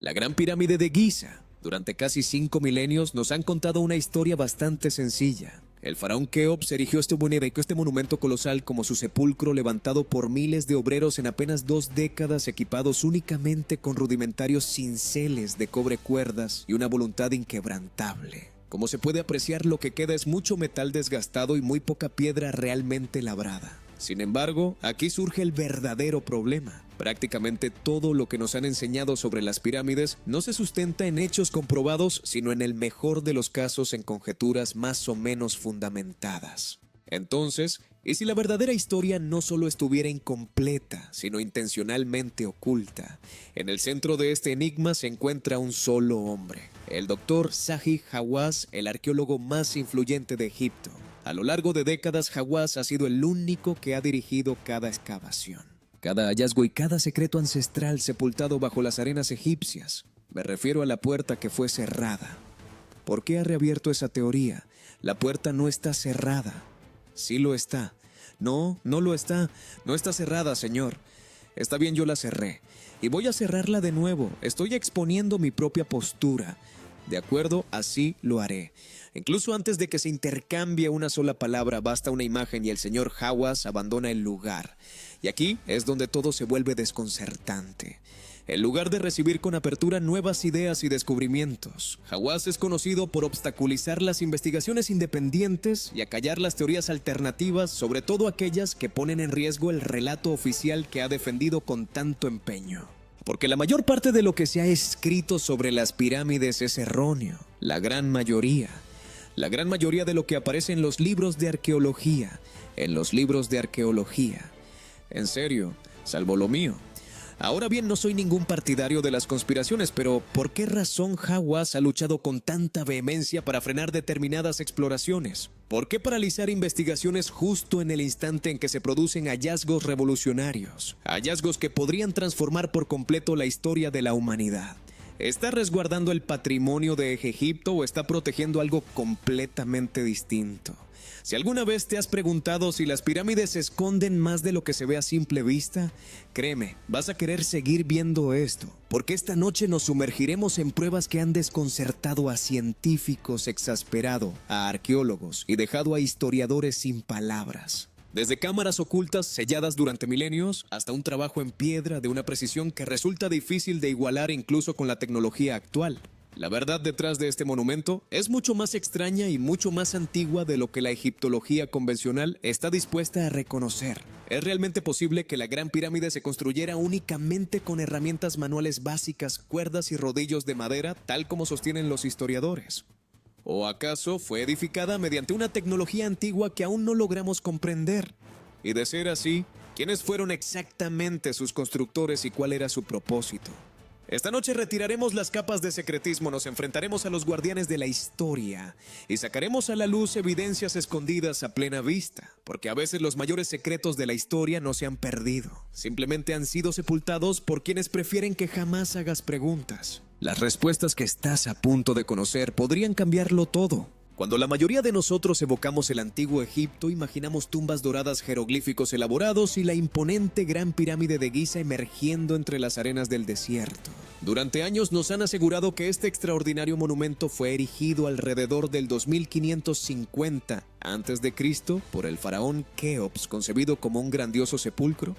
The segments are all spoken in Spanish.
La Gran Pirámide de Giza. Durante casi 5 milenios nos han contado una historia bastante sencilla. El faraón Keops erigió este monumento colosal como su sepulcro, levantado por miles de obreros en apenas 2 décadas, equipados únicamente con rudimentarios cinceles de cobre, cuerdas y una voluntad inquebrantable. Como se puede apreciar, lo que queda es mucho metal desgastado y muy poca piedra realmente labrada. Sin embargo, aquí surge el verdadero problema. Prácticamente todo lo que nos han enseñado sobre las pirámides no se sustenta en hechos comprobados, sino en el mejor de los casos en conjeturas más o menos fundamentadas. Entonces, ¿y si la verdadera historia no solo estuviera incompleta, sino intencionalmente oculta? En el centro de este enigma se encuentra un solo hombre, el Dr. Zahi Hawass, el arqueólogo más influyente de Egipto. A lo largo de décadas, Hawass ha sido el único que ha dirigido cada excavación, cada hallazgo y cada secreto ancestral sepultado bajo las arenas egipcias. Me refiero a la puerta que fue cerrada. ¿Por qué ha reabierto esa teoría? La puerta no está cerrada. Sí lo está. No, no lo está. No está cerrada, señor. Está bien, yo la cerré. Y voy a cerrarla de nuevo. Estoy exponiendo mi propia postura. De acuerdo, así lo haré. Incluso antes de que se intercambie una sola palabra, basta una imagen y el señor Hawass abandona el lugar. Y aquí es donde todo se vuelve desconcertante. En lugar de recibir con apertura nuevas ideas y descubrimientos, Hawass es conocido por obstaculizar las investigaciones independientes y acallar las teorías alternativas, sobre todo aquellas que ponen en riesgo el relato oficial que ha defendido con tanto empeño. Porque la mayor parte de lo que se ha escrito sobre las pirámides es erróneo, la gran mayoría. La gran mayoría de lo que aparece en los libros de arqueología, En serio, salvo lo mío. Ahora bien, no soy ningún partidario de las conspiraciones, pero ¿por qué razón Hawass ha luchado con tanta vehemencia para frenar determinadas exploraciones? ¿Por qué paralizar investigaciones justo en el instante en que se producen hallazgos revolucionarios? Hallazgos que podrían transformar por completo la historia de la humanidad. ¿Está resguardando el patrimonio de Egipto o está protegiendo algo completamente distinto? Si alguna vez te has preguntado si las pirámides esconden más de lo que se ve a simple vista, créeme, vas a querer seguir viendo esto, porque esta noche nos sumergiremos en pruebas que han desconcertado a científicos, exasperado a arqueólogos y dejado a historiadores sin palabras. Desde cámaras ocultas selladas durante milenios hasta un trabajo en piedra de una precisión que resulta difícil de igualar incluso con la tecnología actual. La verdad detrás de este monumento es mucho más extraña y mucho más antigua de lo que la egiptología convencional está dispuesta a reconocer. ¿Es realmente posible que la Gran Pirámide se construyera únicamente con herramientas manuales básicas, cuerdas y rodillos de madera, tal como sostienen los historiadores? ¿O acaso fue edificada mediante una tecnología antigua que aún no logramos comprender? Y de ser así, ¿quiénes fueron exactamente sus constructores y cuál era su propósito? Esta noche retiraremos las capas de secretismo, nos enfrentaremos a los guardianes de la historia y sacaremos a la luz evidencias escondidas a plena vista, porque a veces los mayores secretos de la historia no se han perdido, simplemente han sido sepultados por quienes prefieren que jamás hagas preguntas. Las respuestas que estás a punto de conocer podrían cambiarlo todo. Cuando la mayoría de nosotros evocamos el antiguo Egipto, imaginamos tumbas doradas, jeroglíficos elaborados y la imponente Gran Pirámide de Giza emergiendo entre las arenas del desierto. Durante años nos han asegurado que este extraordinario monumento fue erigido alrededor del 2550 a.C. por el faraón Keops, concebido como un grandioso sepulcro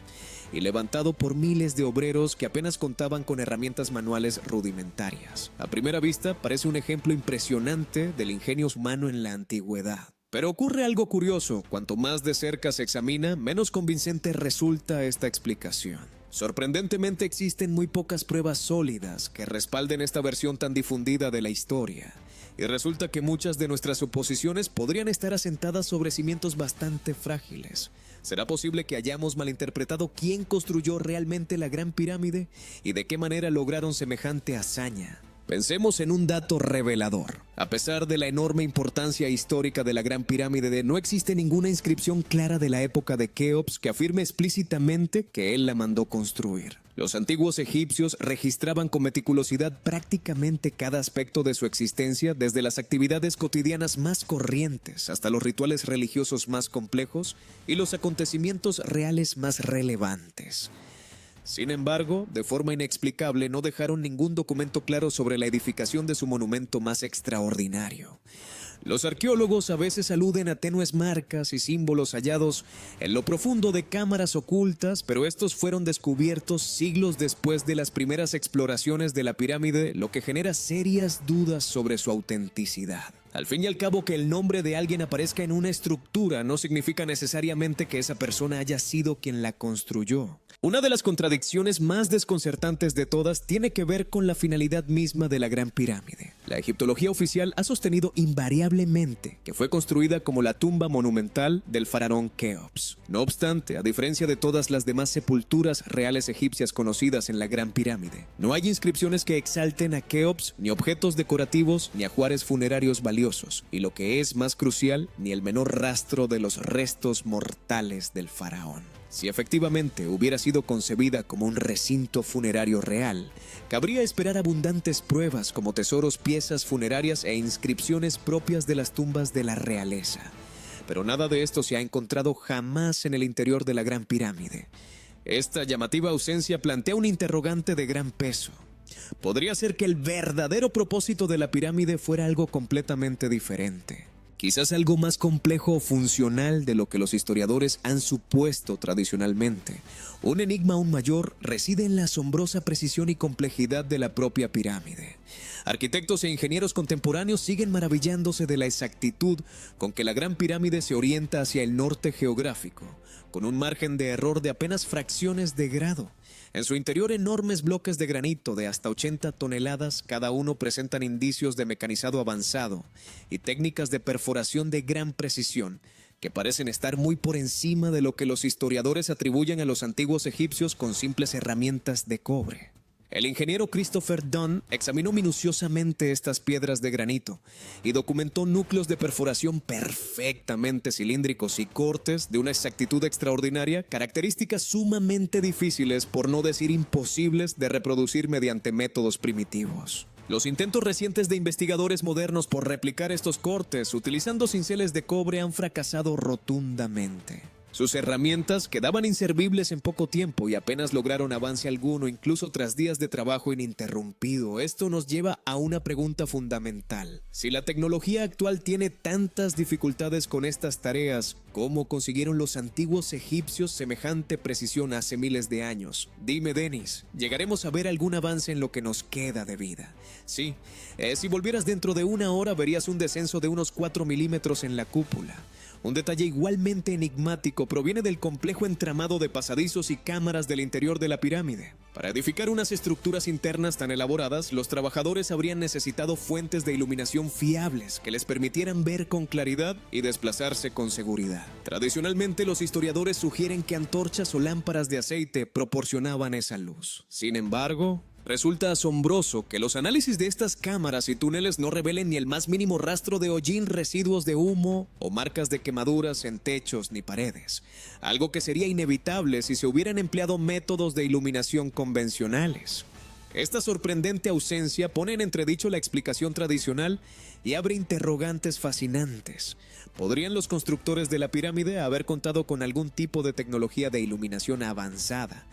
y levantado por miles de obreros que apenas contaban con herramientas manuales rudimentarias. A primera vista parece un ejemplo impresionante del ingenio humano en la antigüedad. Pero ocurre algo curioso: cuanto más de cerca se examina, menos convincente resulta esta explicación. Sorprendentemente existen muy pocas pruebas sólidas que respalden esta versión tan difundida de la historia. Y resulta que muchas de nuestras suposiciones podrían estar asentadas sobre cimientos bastante frágiles. ¿Será posible que hayamos malinterpretado quién construyó realmente la Gran Pirámide y de qué manera lograron semejante hazaña? Pensemos en un dato revelador. A pesar de la enorme importancia histórica de la Gran Pirámide, no existe ninguna inscripción clara de la época de Keops que afirme explícitamente que él la mandó construir. Los antiguos egipcios registraban con meticulosidad prácticamente cada aspecto de su existencia, desde las actividades cotidianas más corrientes hasta los rituales religiosos más complejos y los acontecimientos reales más relevantes. Sin embargo, de forma inexplicable no dejaron ningún documento claro sobre la edificación de su monumento más extraordinario. Los arqueólogos a veces aluden a tenues marcas y símbolos hallados en lo profundo de cámaras ocultas, pero estos fueron descubiertos siglos después de las primeras exploraciones de la pirámide, lo que genera serias dudas sobre su autenticidad. Al fin y al cabo, que el nombre de alguien aparezca en una estructura no significa necesariamente que esa persona haya sido quien la construyó. Una de las contradicciones más desconcertantes de todas tiene que ver con la finalidad misma de la Gran Pirámide. La egiptología oficial ha sostenido invariablemente que fue construida como la tumba monumental del faraón Keops. No obstante, a diferencia de todas las demás sepulturas reales egipcias conocidas en la Gran Pirámide, no hay inscripciones que exalten a Keops, ni objetos decorativos, ni ajuares funerarios valiosos, y lo que es más crucial, ni el menor rastro de los restos mortales del faraón. Si efectivamente hubiera sido concebida como un recinto funerario real, cabría esperar abundantes pruebas como tesoros, piezas funerarias e inscripciones propias de las tumbas de la realeza. Pero nada de esto se ha encontrado jamás en el interior de la Gran Pirámide. Esta llamativa ausencia plantea un interrogante de gran peso. ¿Podría ser que el verdadero propósito de la pirámide fuera algo completamente diferente? Quizás algo más complejo o funcional de lo que los historiadores han supuesto tradicionalmente. Un enigma aún mayor reside en la asombrosa precisión y complejidad de la propia pirámide. Arquitectos e ingenieros contemporáneos siguen maravillándose de la exactitud con que la Gran Pirámide se orienta hacia el norte geográfico, con un margen de error de apenas fracciones de grado. En su interior, enormes bloques de granito de hasta 80 toneladas cada uno presentan indicios de mecanizado avanzado y técnicas de perforación de gran precisión que parecen estar muy por encima de lo que los historiadores atribuyen a los antiguos egipcios con simples herramientas de cobre. El ingeniero Christopher Dunn examinó minuciosamente estas piedras de granito y documentó núcleos de perforación perfectamente cilíndricos y cortes de una exactitud extraordinaria, características sumamente difíciles, por no decir imposibles, de reproducir mediante métodos primitivos. Los intentos recientes de investigadores modernos por replicar estos cortes utilizando cinceles de cobre han fracasado rotundamente. Sus herramientas quedaban inservibles en poco tiempo y apenas lograron avance alguno, incluso tras días de trabajo ininterrumpido. Esto nos lleva a una pregunta fundamental. Si la tecnología actual tiene tantas dificultades con estas tareas, ¿cómo consiguieron los antiguos egipcios semejante precisión hace miles de años? Dime, Denis, ¿llegaremos a ver algún avance en lo que nos queda de vida? Sí, si volvieras dentro de una hora verías un descenso de unos 4 milímetros en la cúpula. Un detalle igualmente enigmático proviene del complejo entramado de pasadizos y cámaras del interior de la pirámide. Para edificar unas estructuras internas tan elaboradas, los trabajadores habrían necesitado fuentes de iluminación fiables que les permitieran ver con claridad y desplazarse con seguridad. Tradicionalmente, los historiadores sugieren que antorchas o lámparas de aceite proporcionaban esa luz. Sin embargo, resulta asombroso que los análisis de estas cámaras y túneles no revelen ni el más mínimo rastro de hollín, residuos de humo o marcas de quemaduras en techos ni paredes, algo que sería inevitable si se hubieran empleado métodos de iluminación convencionales. Esta sorprendente ausencia pone en entredicho la explicación tradicional y abre interrogantes fascinantes. ¿Podrían los constructores de la pirámide haber contado con algún tipo de tecnología de iluminación avanzada?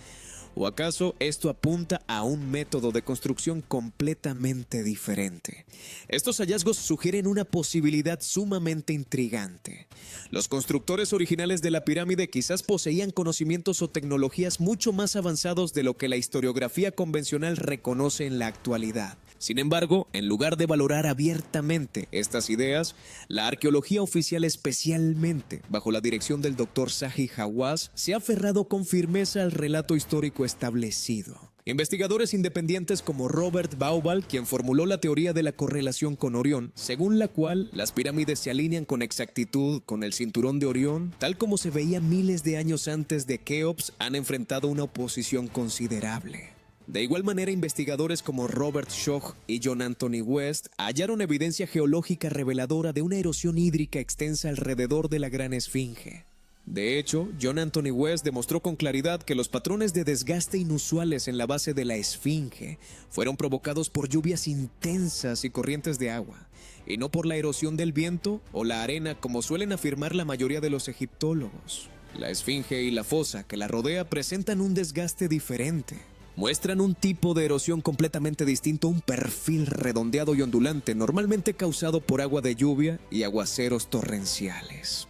¿O acaso esto apunta a un método de construcción completamente diferente? Estos hallazgos sugieren una posibilidad sumamente intrigante. Los constructores originales de la pirámide quizás poseían conocimientos o tecnologías mucho más avanzados de lo que la historiografía convencional reconoce en la actualidad. Sin embargo, en lugar de valorar abiertamente estas ideas, la arqueología oficial, especialmente bajo la dirección del Dr. Zahi Hawass, se ha aferrado con firmeza al relato histórico establecido. Investigadores independientes como Robert Bauval, quien formuló la teoría de la correlación con Orión, según la cual las pirámides se alinean con exactitud con el cinturón de Orión, tal como se veía miles de años antes de Keops, han enfrentado una oposición considerable. De igual manera, investigadores como Robert Schoch y John Anthony West hallaron evidencia geológica reveladora de una erosión hídrica extensa alrededor de la Gran Esfinge. De hecho, John Anthony West demostró con claridad que los patrones de desgaste inusuales en la base de la Esfinge fueron provocados por lluvias intensas y corrientes de agua, y no por la erosión del viento o la arena como suelen afirmar la mayoría de los egiptólogos. La esfinge y la fosa que la rodea presentan un desgaste diferente. Muestran un tipo de erosión completamente distinto, un perfil redondeado y ondulante, normalmente causado por agua de lluvia y aguaceros torrenciales.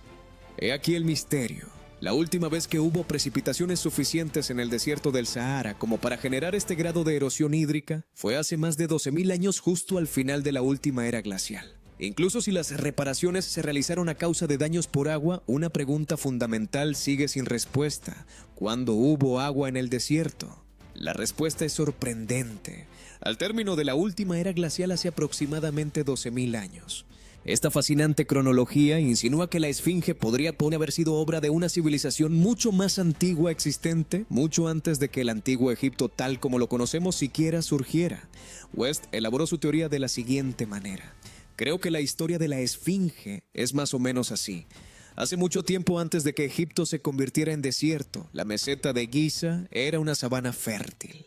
He aquí el misterio. La última vez que hubo precipitaciones suficientes en el desierto del Sahara como para generar este grado de erosión hídrica fue hace más de 12.000 años, justo al final de la última era glacial. Incluso si las reparaciones se realizaron a causa de daños por agua, una pregunta fundamental sigue sin respuesta: ¿cuándo hubo agua en el desierto? La respuesta es sorprendente. Al término de la última era glacial hace aproximadamente 12.000 años. Esta fascinante cronología insinúa que la esfinge podría haber sido obra de una civilización mucho más antigua existente, mucho antes de que el antiguo Egipto tal como lo conocemos siquiera surgiera. West elaboró su teoría de la siguiente manera: creo que la historia de la esfinge es más o menos así. Hace mucho tiempo antes de que Egipto se convirtiera en desierto, la meseta de Giza era una sabana fértil.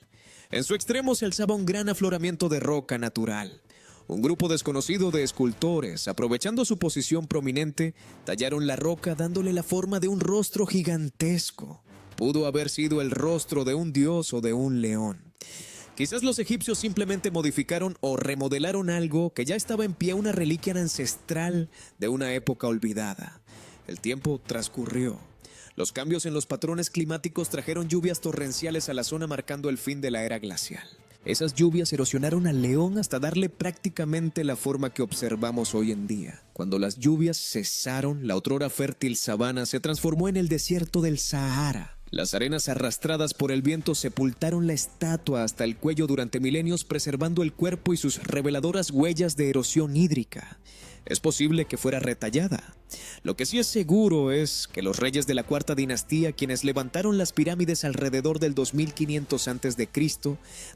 En su extremo se alzaba un gran afloramiento de roca natural. Un grupo desconocido de escultores, aprovechando su posición prominente, tallaron la roca dándole la forma de un rostro gigantesco. Pudo haber sido el rostro de un dios o de un león. Quizás los egipcios simplemente modificaron o remodelaron algo que ya estaba en pie, una reliquia ancestral de una época olvidada. El tiempo transcurrió. Los cambios en los patrones climáticos trajeron lluvias torrenciales a la zona, marcando el fin de la era glacial. Esas lluvias erosionaron al león hasta darle prácticamente la forma que observamos hoy en día. Cuando las lluvias cesaron, la otrora fértil sabana se transformó en el desierto del Sahara. Las arenas arrastradas por el viento sepultaron la estatua hasta el cuello durante milenios, preservando el cuerpo y sus reveladoras huellas de erosión hídrica. Es posible que fuera retallada. Lo que sí es seguro es que los reyes de la cuarta dinastía, quienes levantaron las pirámides alrededor del 2500 a.C.,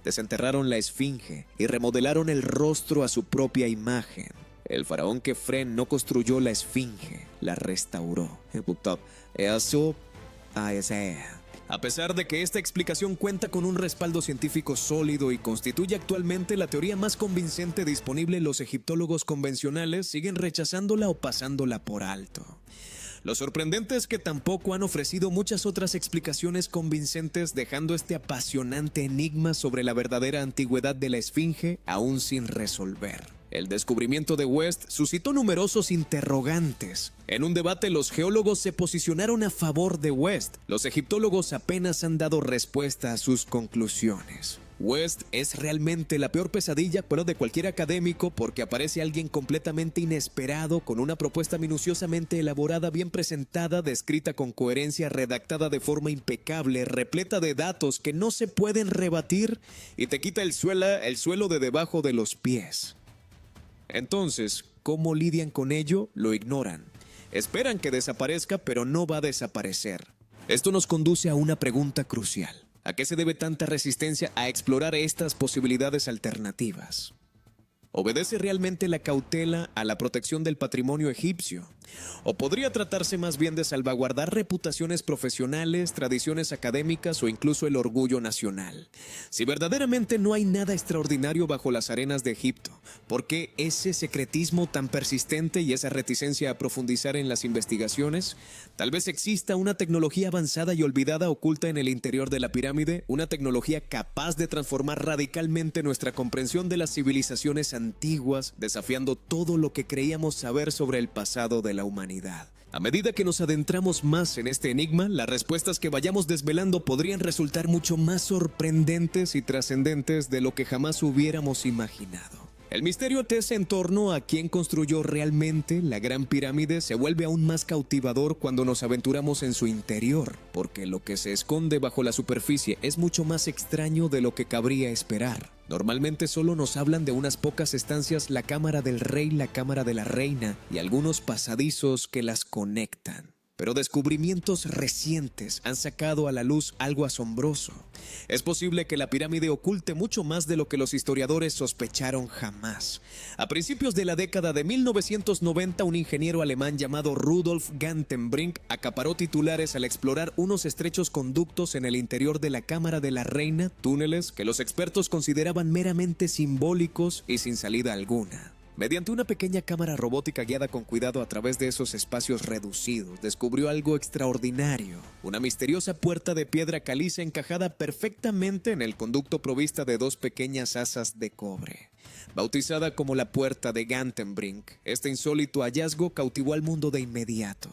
desenterraron la esfinge y remodelaron el rostro a su propia imagen. El faraón Kefren no construyó la esfinge, la restauró. A pesar de que esta explicación cuenta con un respaldo científico sólido y constituye actualmente la teoría más convincente disponible, los egiptólogos convencionales siguen rechazándola o pasándola por alto. Lo sorprendente es que tampoco han ofrecido muchas otras explicaciones convincentes, dejando este apasionante enigma sobre la verdadera antigüedad de la esfinge aún sin resolver. El descubrimiento de West suscitó numerosos interrogantes. En un debate, los geólogos se posicionaron a favor de West. Los egiptólogos apenas han dado respuesta a sus conclusiones. West es realmente la peor pesadilla de cualquier académico, porque aparece alguien completamente inesperado, con una propuesta minuciosamente elaborada, bien presentada, descrita con coherencia, redactada de forma impecable, repleta de datos que no se pueden rebatir, y te quita el suelo de debajo de los pies. Entonces, ¿cómo lidian con ello? Lo ignoran. Esperan que desaparezca, pero no va a desaparecer. Esto nos conduce a una pregunta crucial. ¿A qué se debe tanta resistencia a explorar estas posibilidades alternativas? ¿Obedece realmente la cautela a la protección del patrimonio egipcio? ¿O podría tratarse más bien de salvaguardar reputaciones profesionales, tradiciones académicas o incluso el orgullo nacional? Si verdaderamente no hay nada extraordinario bajo las arenas de Egipto, ¿por qué ese secretismo tan persistente y esa reticencia a profundizar en las investigaciones? Tal vez exista una tecnología avanzada y olvidada oculta en el interior de la pirámide, una tecnología capaz de transformar radicalmente nuestra comprensión de las civilizaciones antiguas, desafiando todo lo que creíamos saber sobre el pasado de la humanidad. A medida que nos adentramos más en este enigma, las respuestas que vayamos desvelando podrían resultar mucho más sorprendentes y trascendentes de lo que jamás hubiéramos imaginado. El misterio tece en torno a quién construyó realmente la Gran Pirámide se vuelve aún más cautivador cuando nos aventuramos en su interior, porque lo que se esconde bajo la superficie es mucho más extraño de lo que cabría esperar. Normalmente solo nos hablan de unas pocas estancias, la cámara del rey, la cámara de la reina y algunos pasadizos que las conectan. Pero descubrimientos recientes han sacado a la luz algo asombroso. Es posible que la pirámide oculte mucho más de lo que los historiadores sospecharon jamás. A principios de la década de 1990, un ingeniero alemán llamado Rudolf Gantenbrink acaparó titulares al explorar unos estrechos conductos en el interior de la cámara de la reina, túneles que los expertos consideraban meramente simbólicos y sin salida alguna. Mediante una pequeña cámara robótica guiada con cuidado a través de esos espacios reducidos, descubrió algo extraordinario: una misteriosa puerta de piedra caliza encajada perfectamente en el conducto provista de dos pequeñas asas de cobre. Bautizada como la puerta de Gantenbrink, este insólito hallazgo cautivó al mundo de inmediato.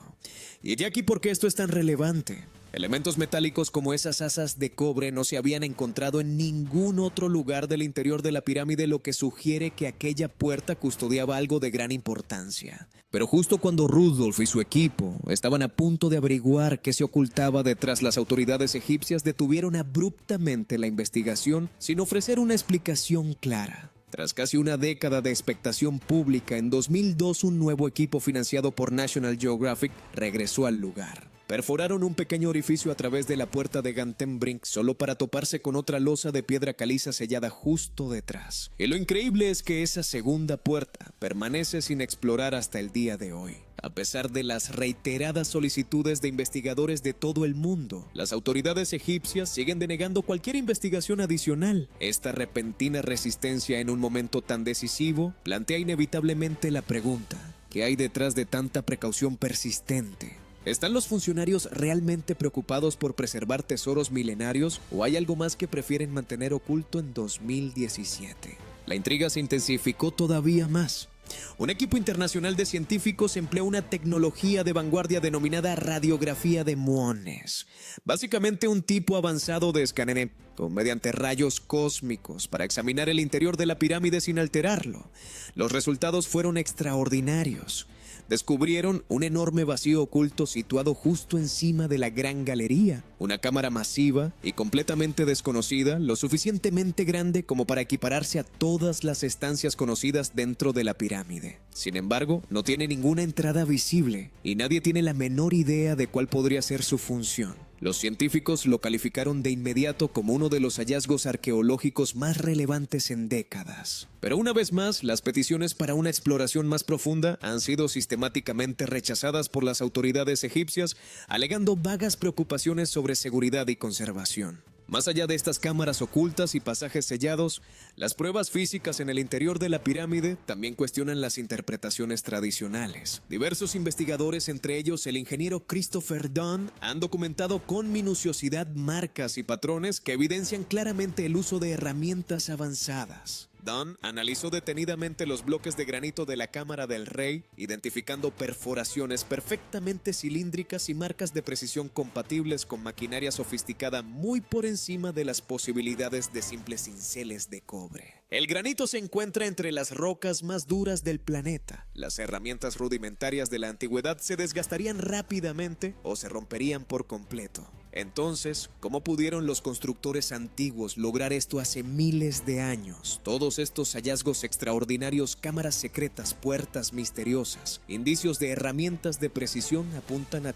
Y de aquí por qué esto es tan relevante. Elementos metálicos como esas asas de cobre no se habían encontrado en ningún otro lugar del interior de la pirámide, lo que sugiere que aquella puerta custodiaba algo de gran importancia. Pero justo cuando Rudolf y su equipo estaban a punto de averiguar qué se ocultaba detrás, las autoridades egipcias detuvieron abruptamente la investigación sin ofrecer una explicación clara. Tras casi una década de expectación pública, en 2002 un nuevo equipo financiado por National Geographic regresó al lugar. Perforaron un pequeño orificio a través de la puerta de Gantenbrink solo para toparse con otra losa de piedra caliza sellada justo detrás. Y lo increíble es que esa segunda puerta permanece sin explorar hasta el día de hoy. A pesar de las reiteradas solicitudes de investigadores de todo el mundo, las autoridades egipcias siguen denegando cualquier investigación adicional. Esta repentina resistencia en un momento tan decisivo plantea inevitablemente la pregunta: ¿qué hay detrás de tanta precaución persistente? ¿Están los funcionarios realmente preocupados por preservar tesoros milenarios o hay algo más que prefieren mantener oculto en 2017? La intriga se intensificó todavía más. Un equipo internacional de científicos empleó una tecnología de vanguardia denominada radiografía de muones. Básicamente un tipo avanzado de escaneo mediante rayos cósmicos para examinar el interior de la pirámide sin alterarlo. Los resultados fueron extraordinarios. Descubrieron un enorme vacío oculto situado justo encima de la gran galería. Una cámara masiva y completamente desconocida, lo suficientemente grande como para equipararse a todas las estancias conocidas dentro de la pirámide. Sin embargo, no tiene ninguna entrada visible y nadie tiene la menor idea de cuál podría ser su función. Los científicos lo calificaron de inmediato como uno de los hallazgos arqueológicos más relevantes en décadas. Pero una vez más, las peticiones para una exploración más profunda han sido sistemáticamente rechazadas por las autoridades egipcias, alegando vagas preocupaciones sobre seguridad y conservación. Más allá de estas cámaras ocultas y pasajes sellados, las pruebas físicas en el interior de la pirámide también cuestionan las interpretaciones tradicionales. Diversos investigadores, entre ellos el ingeniero Christopher Dunn, han documentado con minuciosidad marcas y patrones que evidencian claramente el uso de herramientas avanzadas. Dunn analizó detenidamente los bloques de granito de la cámara del rey, identificando perforaciones perfectamente cilíndricas y marcas de precisión compatibles con maquinaria sofisticada muy por encima de las posibilidades de simples cinceles de cobre. El granito se encuentra entre las rocas más duras del planeta. Las herramientas rudimentarias de la antigüedad se desgastarían rápidamente o se romperían por completo. Entonces, ¿cómo pudieron los constructores antiguos lograr esto hace miles de años? Todos estos hallazgos extraordinarios, cámaras secretas, puertas misteriosas, indicios de herramientas de precisión apuntan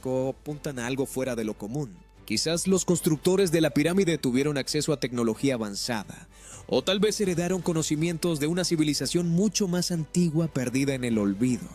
a algo fuera de lo común. Quizás los constructores de la pirámide tuvieron acceso a tecnología avanzada, o tal vez heredaron conocimientos de una civilización mucho más antigua perdida en el olvido.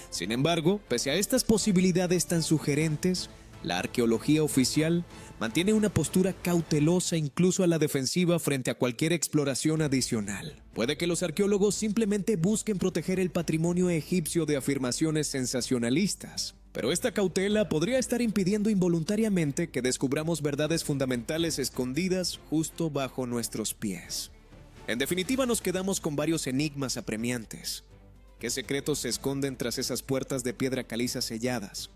Sin embargo, pese a estas posibilidades tan sugerentes, la arqueología oficial mantiene una postura cautelosa, incluso a la defensiva, frente a cualquier exploración adicional. Puede que los arqueólogos simplemente busquen proteger el patrimonio egipcio de afirmaciones sensacionalistas, pero esta cautela podría estar impidiendo involuntariamente que descubramos verdades fundamentales escondidas justo bajo nuestros pies. En definitiva, nos quedamos con varios enigmas apremiantes. ¿Qué secretos se esconden tras esas puertas de piedra caliza selladas?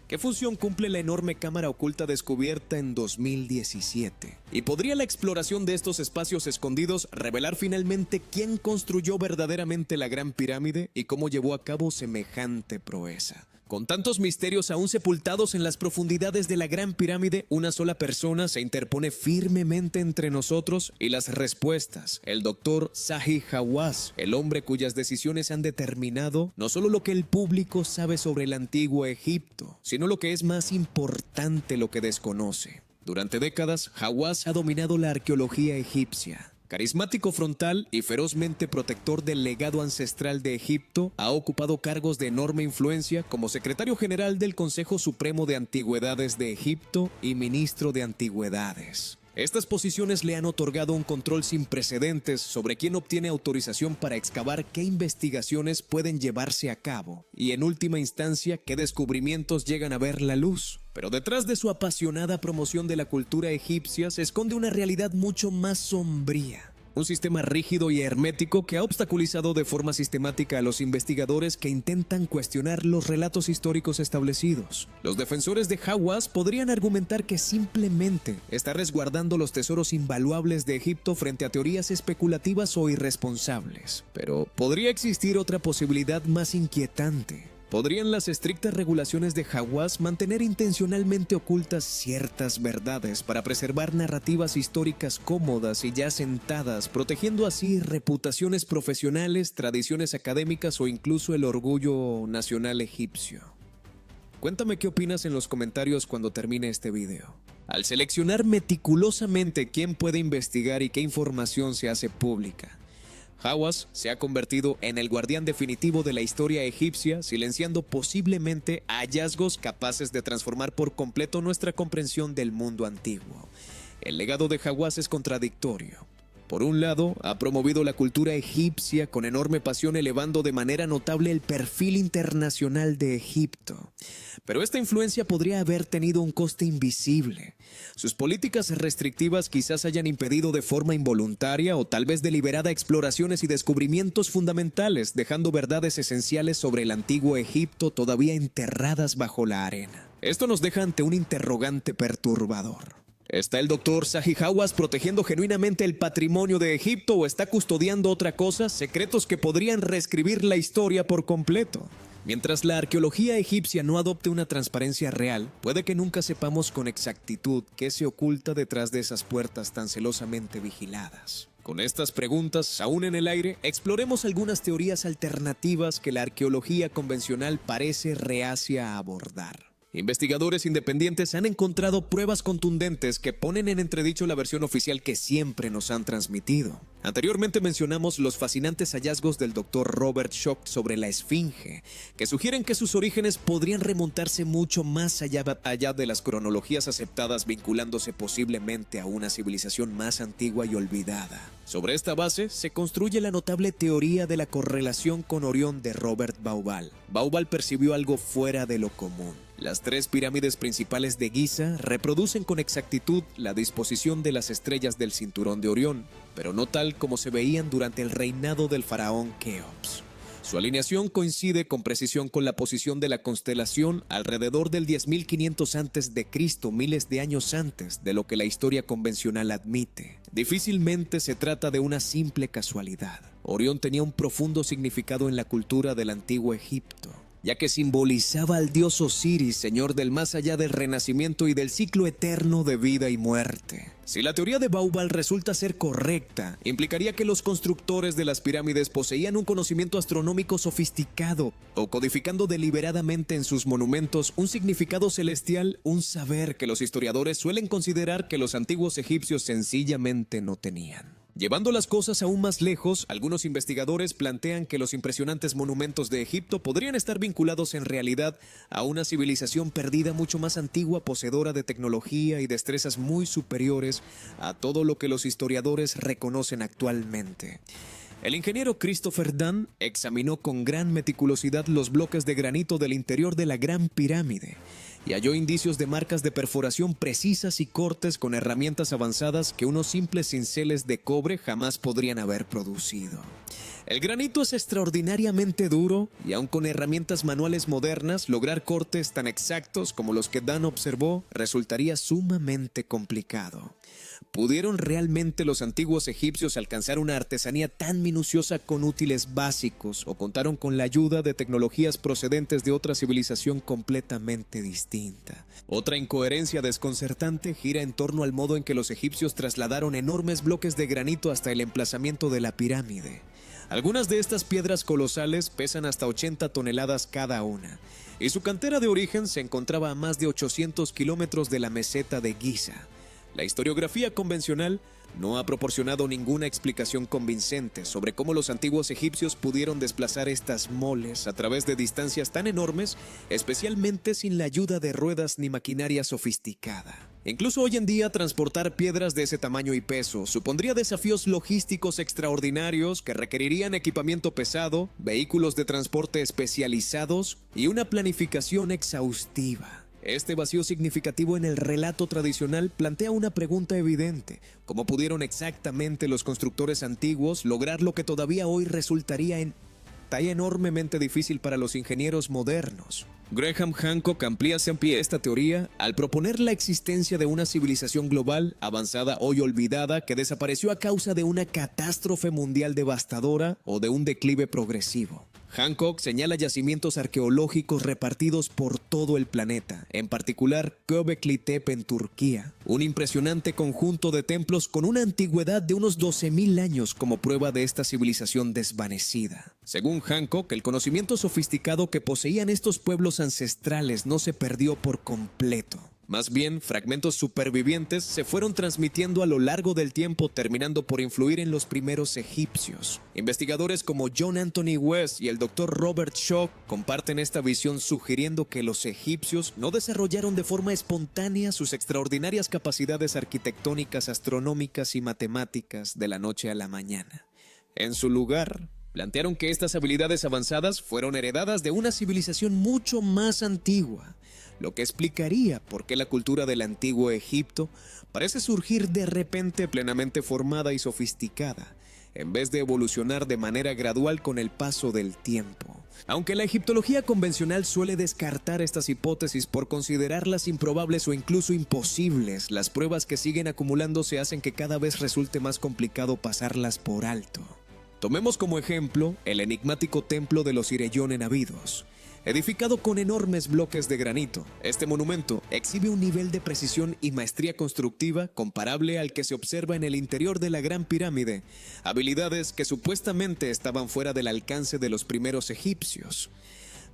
¿Qué función cumple la enorme cámara oculta descubierta en 2017? ¿Y podría la exploración de estos espacios escondidos revelar finalmente quién construyó verdaderamente la Gran Pirámide y cómo llevó a cabo semejante proeza? Con tantos misterios aún sepultados en las profundidades de la Gran Pirámide, una sola persona se interpone firmemente entre nosotros y las respuestas: el doctor Zahi Hawass, el hombre cuyas decisiones han determinado no solo lo que el público sabe sobre el antiguo Egipto, sino lo que es más importante, lo que desconoce. Durante décadas, Hawass ha dominado la arqueología egipcia. Carismático, frontal y ferozmente protector del legado ancestral de Egipto, ha ocupado cargos de enorme influencia como secretario general del Consejo Supremo de Antigüedades de Egipto y ministro de Antigüedades. Estas posiciones le han otorgado un control sin precedentes sobre quién obtiene autorización para excavar qué investigaciones pueden llevarse a cabo y, en última instancia, qué descubrimientos llegan a ver la luz. Pero detrás de su apasionada promoción de la cultura egipcia se esconde una realidad mucho más sombría. Un sistema rígido y hermético que ha obstaculizado de forma sistemática a los investigadores que intentan cuestionar los relatos históricos establecidos. Los defensores de Hawass podrían argumentar que simplemente está resguardando los tesoros invaluables de Egipto frente a teorías especulativas o irresponsables. Pero podría existir otra posibilidad más inquietante. ¿Podrían las estrictas regulaciones de Hawass mantener intencionalmente ocultas ciertas verdades para preservar narrativas históricas cómodas y ya sentadas, protegiendo así reputaciones profesionales, tradiciones académicas o incluso el orgullo nacional egipcio? Cuéntame qué opinas en los comentarios cuando termine este video. Al seleccionar meticulosamente quién puede investigar y qué información se hace pública, Hawass se ha convertido en el guardián definitivo de la historia egipcia, silenciando posiblemente hallazgos capaces de transformar por completo nuestra comprensión del mundo antiguo. El legado de Hawass es contradictorio. Por un lado, ha promovido la cultura egipcia con enorme pasión, elevando de manera notable el perfil internacional de Egipto. Pero esta influencia podría haber tenido un coste invisible. Sus políticas restrictivas quizás hayan impedido de forma involuntaria o tal vez deliberada exploraciones y descubrimientos fundamentales, dejando verdades esenciales sobre el antiguo Egipto todavía enterradas bajo la arena. Esto nos deja ante un interrogante perturbador. ¿Está el Dr. Zahi Hawass protegiendo genuinamente el patrimonio de Egipto o está custodiando otra cosa, secretos que podrían reescribir la historia por completo? Mientras la arqueología egipcia no adopte una transparencia real, puede que nunca sepamos con exactitud qué se oculta detrás de esas puertas tan celosamente vigiladas. Con estas preguntas aún en el aire, exploremos algunas teorías alternativas que la arqueología convencional parece reacia a abordar. Investigadores independientes han encontrado pruebas contundentes que ponen en entredicho la versión oficial que siempre nos han transmitido. Anteriormente mencionamos los fascinantes hallazgos del Dr. Robert Schoch sobre la Esfinge, que sugieren que sus orígenes podrían remontarse mucho más allá de las cronologías aceptadas, vinculándose posiblemente a una civilización más antigua y olvidada. Sobre esta base se construye la notable teoría de la correlación con Orión de Robert Bauval. Bauval percibió algo fuera de lo común. Las 3 pirámides principales de Giza reproducen con exactitud la disposición de las estrellas del cinturón de Orión, pero no tal como se veían durante el reinado del faraón Keops. Su alineación coincide con precisión con la posición de la constelación alrededor del 10.500 a.C., miles de años antes de lo que la historia convencional admite. Difícilmente se trata de una simple casualidad. Orión tenía un profundo significado en la cultura del antiguo Egipto, ya que simbolizaba al dios Osiris, señor del más allá del renacimiento y del ciclo eterno de vida y muerte. Si la teoría de Bauval resulta ser correcta, implicaría que los constructores de las pirámides poseían un conocimiento astronómico sofisticado, o codificando deliberadamente en sus monumentos un significado celestial, un saber que los historiadores suelen considerar que los antiguos egipcios sencillamente no tenían. Llevando las cosas aún más lejos, algunos investigadores plantean que los impresionantes monumentos de Egipto podrían estar vinculados en realidad a una civilización perdida mucho más antigua, poseedora de tecnología y destrezas muy superiores a todo lo que los historiadores reconocen actualmente. El ingeniero Christopher Dunn examinó con gran meticulosidad los bloques de granito del interior de la Gran Pirámide y halló indicios de marcas de perforación precisas y cortes con herramientas avanzadas que unos simples cinceles de cobre jamás podrían haber producido. El granito es extraordinariamente duro y aun con herramientas manuales modernas, lograr cortes tan exactos como los que Dunn observó resultaría sumamente complicado. ¿Pudieron realmente los antiguos egipcios alcanzar una artesanía tan minuciosa con útiles básicos o contaron con la ayuda de tecnologías procedentes de otra civilización completamente distinta? Otra incoherencia desconcertante gira en torno al modo en que los egipcios trasladaron enormes bloques de granito hasta el emplazamiento de la pirámide. Algunas de estas piedras colosales pesan hasta 80 toneladas cada una, y su cantera de origen se encontraba a más de 800 kilómetros de la meseta de Giza. La historiografía convencional no ha proporcionado ninguna explicación convincente sobre cómo los antiguos egipcios pudieron desplazar estas moles a través de distancias tan enormes, especialmente sin la ayuda de ruedas ni maquinaria sofisticada. Incluso hoy en día transportar piedras de ese tamaño y peso supondría desafíos logísticos extraordinarios que requerirían equipamiento pesado, vehículos de transporte especializados y una planificación exhaustiva. Este vacío significativo en el relato tradicional plantea una pregunta evidente: ¿cómo pudieron exactamente los constructores antiguos lograr lo que todavía hoy resultaría en talla enormemente difícil para los ingenieros modernos? Graham Hancock amplía esta teoría al proponer la existencia de una civilización global, avanzada hoy olvidada, que desapareció a causa de una catástrofe mundial devastadora o de un declive progresivo. Hancock señala yacimientos arqueológicos repartidos por todo el planeta, en particular Göbekli Tepe en Turquía, un impresionante conjunto de templos con una antigüedad de unos 12.000 años como prueba de esta civilización desvanecida. Según Hancock, el conocimiento sofisticado que poseían estos pueblos ancestrales no se perdió por completo. Más bien, fragmentos supervivientes se fueron transmitiendo a lo largo del tiempo, terminando por influir en los primeros egipcios. Investigadores como John Anthony West y el Dr. Robert Schoch comparten esta visión, sugiriendo que los egipcios no desarrollaron de forma espontánea sus extraordinarias capacidades arquitectónicas, astronómicas y matemáticas de la noche a la mañana. En su lugar, plantearon que estas habilidades avanzadas fueron heredadas de una civilización mucho más antigua, lo que explicaría por qué la cultura del antiguo Egipto parece surgir de repente plenamente formada y sofisticada, en vez de evolucionar de manera gradual con el paso del tiempo. Aunque la egiptología convencional suele descartar estas hipótesis por considerarlas improbables o incluso imposibles, las pruebas que siguen acumulándose hacen que cada vez resulte más complicado pasarlas por alto. Tomemos como ejemplo el enigmático templo de los Ireyón en Abidos. Edificado con enormes bloques de granito, este monumento exhibe un nivel de precisión y maestría constructiva comparable al que se observa en el interior de la Gran Pirámide, habilidades que supuestamente estaban fuera del alcance de los primeros egipcios.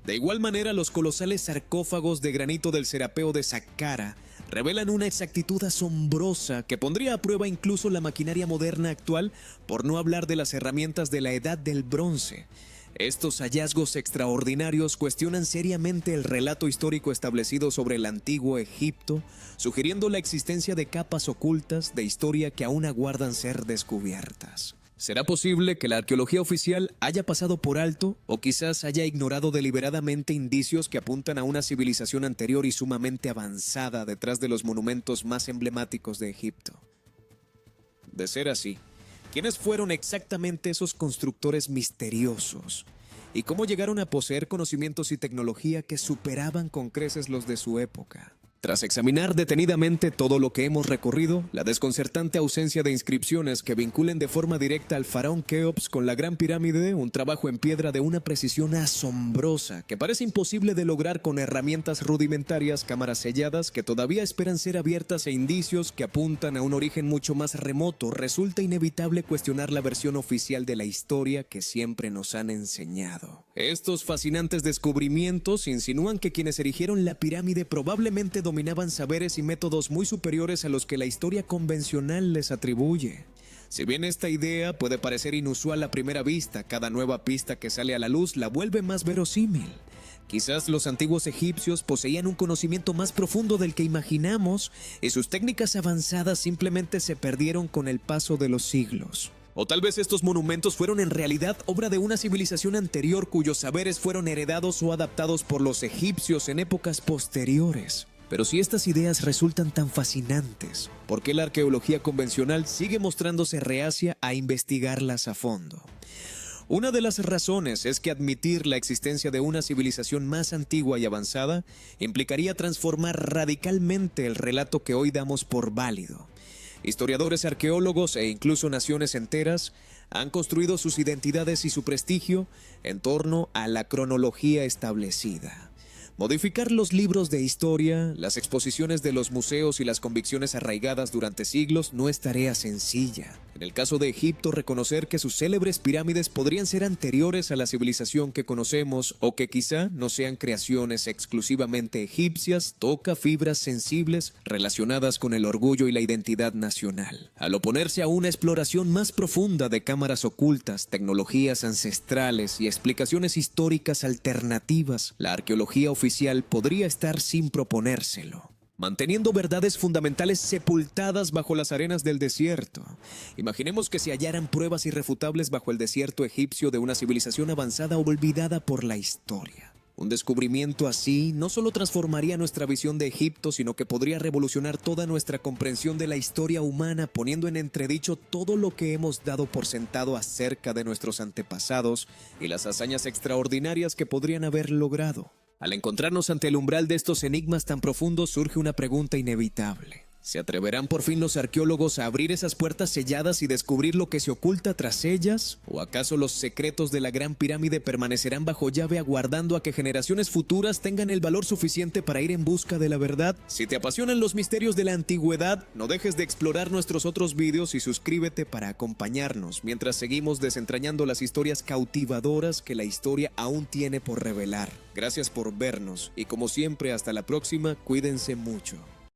De igual manera, los colosales sarcófagos de granito del Serapeo de Saqqara revelan una exactitud asombrosa que pondría a prueba incluso la maquinaria moderna actual, por no hablar de las herramientas de la Edad del Bronce. Estos hallazgos extraordinarios cuestionan seriamente el relato histórico establecido sobre el antiguo Egipto, sugiriendo la existencia de capas ocultas de historia que aún aguardan ser descubiertas. ¿Será posible que la arqueología oficial haya pasado por alto o quizás haya ignorado deliberadamente indicios que apuntan a una civilización anterior y sumamente avanzada detrás de los monumentos más emblemáticos de Egipto? De ser así, ¿quiénes fueron exactamente esos constructores misteriosos? ¿Y cómo llegaron a poseer conocimientos y tecnología que superaban con creces los de su época? Tras examinar detenidamente todo lo que hemos recorrido, la desconcertante ausencia de inscripciones que vinculen de forma directa al faraón Keops con la Gran Pirámide, un trabajo en piedra de una precisión asombrosa que parece imposible de lograr con herramientas rudimentarias, cámaras selladas que todavía esperan ser abiertas e indicios que apuntan a un origen mucho más remoto, resulta inevitable cuestionar la versión oficial de la historia que siempre nos han enseñado. Estos fascinantes descubrimientos insinúan que quienes erigieron la pirámide probablemente dominaban saberes y métodos muy superiores a los que la historia convencional les atribuye. Si bien esta idea puede parecer inusual a primera vista, cada nueva pista que sale a la luz la vuelve más verosímil. Quizás los antiguos egipcios poseían un conocimiento más profundo del que imaginamos y sus técnicas avanzadas simplemente se perdieron con el paso de los siglos. O tal vez estos monumentos fueron en realidad obra de una civilización anterior cuyos saberes fueron heredados o adaptados por los egipcios en épocas posteriores. Pero si estas ideas resultan tan fascinantes, ¿por qué la arqueología convencional sigue mostrándose reacia a investigarlas a fondo? Una de las razones es que admitir la existencia de una civilización más antigua y avanzada implicaría transformar radicalmente el relato que hoy damos por válido. Historiadores, arqueólogos e incluso naciones enteras han construido sus identidades y su prestigio en torno a la cronología establecida. Modificar los libros de historia, las exposiciones de los museos y las convicciones arraigadas durante siglos no es tarea sencilla. En el caso de Egipto, reconocer que sus célebres pirámides podrían ser anteriores a la civilización que conocemos o que quizá no sean creaciones exclusivamente egipcias toca fibras sensibles relacionadas con el orgullo y la identidad nacional. Al oponerse a una exploración más profunda de cámaras ocultas, tecnologías ancestrales y explicaciones históricas alternativas, la arqueología oficial podría estar sin proponérselo. manteniendo verdades fundamentales sepultadas bajo las arenas del desierto. Imaginemos que se hallaran pruebas irrefutables bajo el desierto egipcio de una civilización avanzada olvidada por la historia. Un descubrimiento así no solo transformaría nuestra visión de Egipto, sino que podría revolucionar toda nuestra comprensión de la historia humana, poniendo en entredicho todo lo que hemos dado por sentado acerca de nuestros antepasados y las hazañas extraordinarias que podrían haber logrado. Al encontrarnos ante el umbral de estos enigmas tan profundos, surge una pregunta inevitable. ¿Se atreverán por fin los arqueólogos a abrir esas puertas selladas y descubrir lo que se oculta tras ellas? ¿O acaso los secretos de la Gran Pirámide permanecerán bajo llave aguardando a que generaciones futuras tengan el valor suficiente para ir en busca de la verdad? Si te apasionan los misterios de la antigüedad, no dejes de explorar nuestros otros vídeos y suscríbete para acompañarnos mientras seguimos desentrañando las historias cautivadoras que la historia aún tiene por revelar. Gracias por vernos y como siempre hasta la próxima, cuídense mucho.